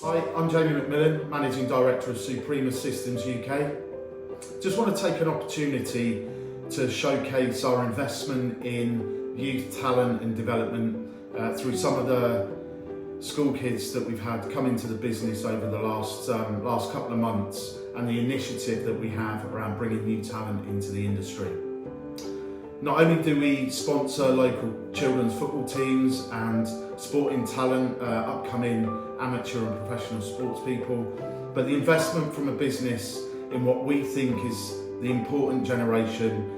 Hi, I'm Jamie McMillan, Managing Director of Suprema Systems UK. Just want to take an opportunity to showcase our investment in youth talent and development through some of the school kids that we've had come into the business over the last couple of months, and the initiative that we have around bringing new talent into the industry. Not only do we sponsor local children's football teams and sporting talent, upcoming amateur and professional sports people, but the investment from a business in what we think is the important generation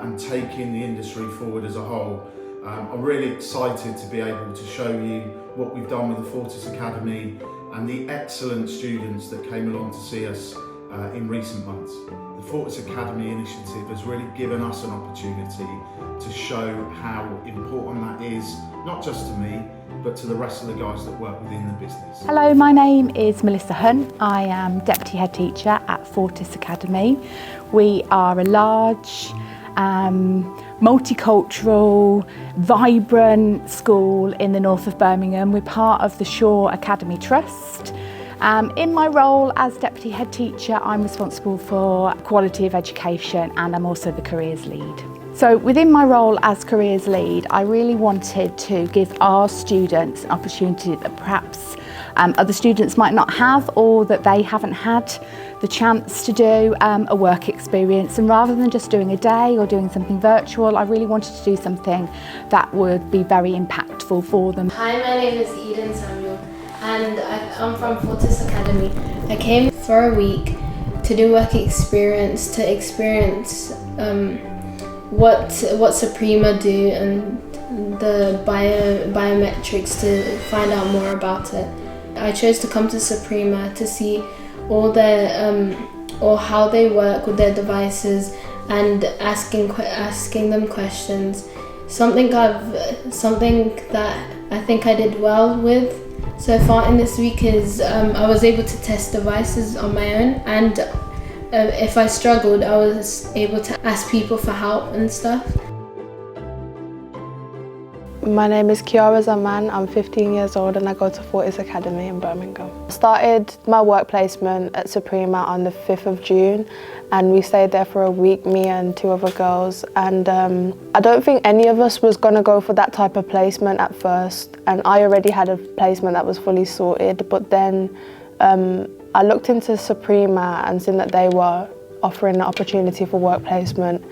and taking the industry forward as a whole. I'm really excited to be able to show you what we've done with the Fortis Academy and the excellent students that came along to see us in recent months. The Fortis Academy initiative has really given us an opportunity to show how important that is, not just to me, but to the rest of the guys that work within the business. Hello, my name is Melissa Hunt. I am Deputy Head Teacher at Fortis Academy. We are a large, multicultural, vibrant school in the north of Birmingham. We're part of the Shaw Academy Trust. In my role as Deputy Head Teacher, I'm responsible for quality of education, and I'm also the careers lead. So within my role as careers lead, I really wanted to give our students an opportunity that perhaps other students might not have, or that they haven't had the chance to do a work experience. And rather than just doing a day or doing something virtual, I really wanted to do something that would be very impactful for them. Hi, my name is Eden Samuel, and I'm from Fortis Academy. I came for a week to do work experience, to experience what Suprema do and the biometrics, to find out more about it. I chose to come to Suprema to see all their or how they work with their devices and asking them questions. Something that I think I did well with so far in this week is I was able to test devices on my own, and if I struggled, I was able to ask people for help and stuff. My name is Kiara Zaman. I'm 15 years old and I go to Fortis Academy in Birmingham. I started my work placement at Suprema on the 5th of June, and we stayed there for a week, me and two other girls. And I don't think any of us was going to go for that type of placement at first, and I already had a placement that was fully sorted, but then I looked into Suprema and seen that they were offering an opportunity for work placement,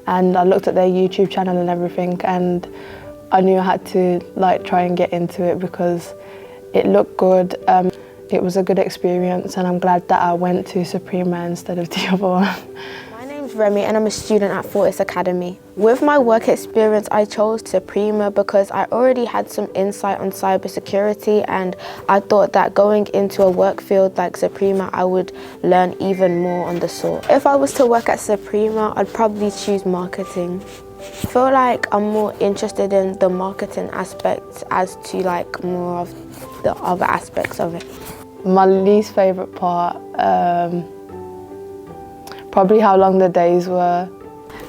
and I looked at their YouTube channel and everything, and I knew I had to try and get into it because it looked good. It was a good experience, and I'm glad that I went to Suprema instead of the other one. My name's Remy and I'm a student at Fortis Academy. With my work experience, I chose Suprema because I already had some insight on cybersecurity, and I thought that going into a work field like Suprema, I would learn even more on the sort. If I was to work at Suprema, I'd probably choose marketing. I feel like I'm more interested in the marketing aspect as to more of the other aspects of it. My least favourite part, probably how long the days were.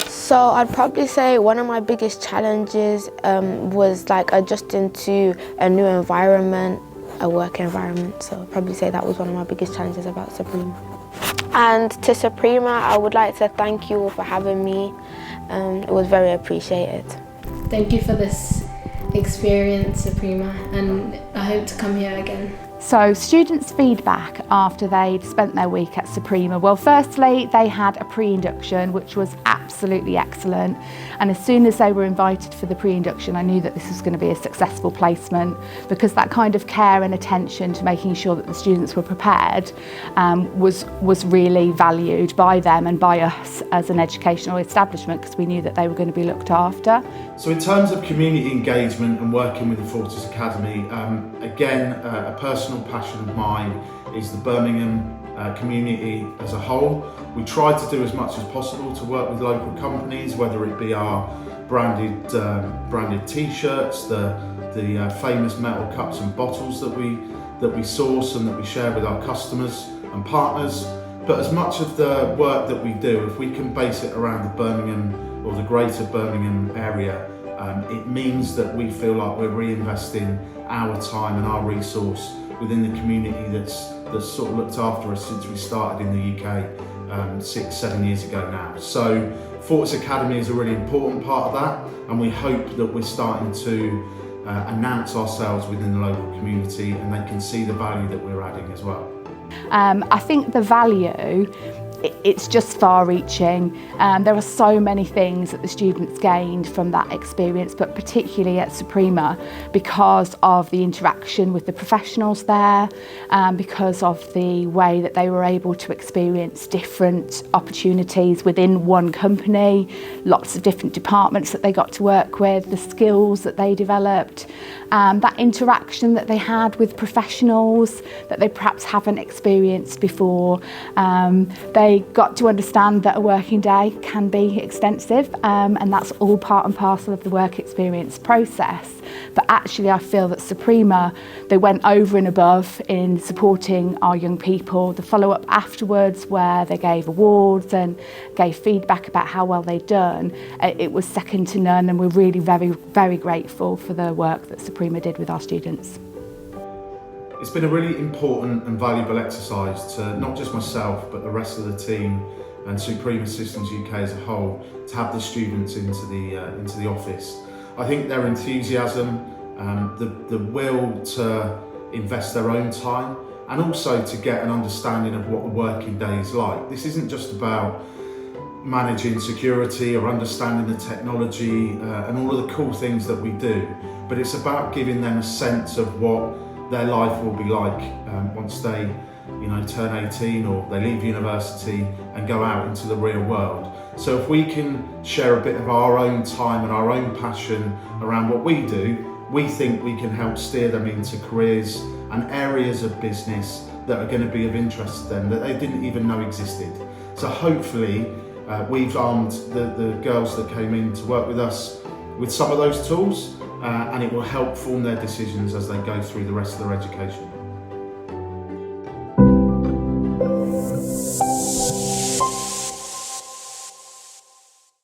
So I'd probably say one of my biggest challenges was adjusting to a new environment, a work environment. So I'd probably say that was one of my biggest challenges about Suprema. And to Suprema, I would like to thank you all for having me. It was very appreciated. Thank you for this experience, Suprema, and I hope to come here again. So students' feedback after they'd spent their week at Suprema. Well, firstly, they had a pre-induction, which was absolutely excellent. And as soon as they were invited for the pre-induction, I knew that this was going to be a successful placement, because that kind of care and attention to making sure that the students were prepared was really valued by them and by us as an educational establishment, because we knew that they were going to be looked after. So in terms of community engagement and working with the Fortis Academy, again, a personal passion of mine is the Birmingham community as a whole. We try to do as much as possible to work with local companies, whether it be our branded t-shirts, the famous metal cups and bottles that we source and that we share with our customers and partners. But as much of the work that we do, if we can base it around the Birmingham or the greater Birmingham area, it means that we feel like we're reinvesting our time and our resource within the community that's sort of looked after us since we started in the UK 6-7 years ago now. So Fortis Academy is a really important part of that, and we hope that we're starting to announce ourselves within the local community and they can see the value that we're adding as well. I think the value, it's just far-reaching. There are so many things that the students gained from that experience, but particularly at Suprema, because of the interaction with the professionals there, because of the way that they were able to experience different opportunities within one company, lots of different departments that they got to work with, the skills that they developed, that interaction that they had with professionals that they perhaps haven't experienced before. They got to understand that a working day can be extensive, and that's all part and parcel of the work experience process. But actually I feel that Suprema, they went over and above in supporting our young people. The follow-up afterwards, where they gave awards and gave feedback about how well they'd done, it was second to none, and we're really very, very grateful for the work that Suprema did with our students. It's been a really important and valuable exercise to not just myself but the rest of the team and Suprema Systems UK as a whole to have the students into the office. I think their enthusiasm, the will to invest their own time, and also to get an understanding of what a working day is like. This isn't just about managing security or understanding the technology and all of the cool things that we do, but it's about giving them a sense of what their life will be like once they turn 18 or they leave university and go out into the real world. So if we can share a bit of our own time and our own passion around what we do, we think we can help steer them into careers and areas of business that are going to be of interest to them that they didn't even know existed. So hopefully we've armed the girls that came in to work with us with some of those tools, and it will help form their decisions as they go through the rest of their education.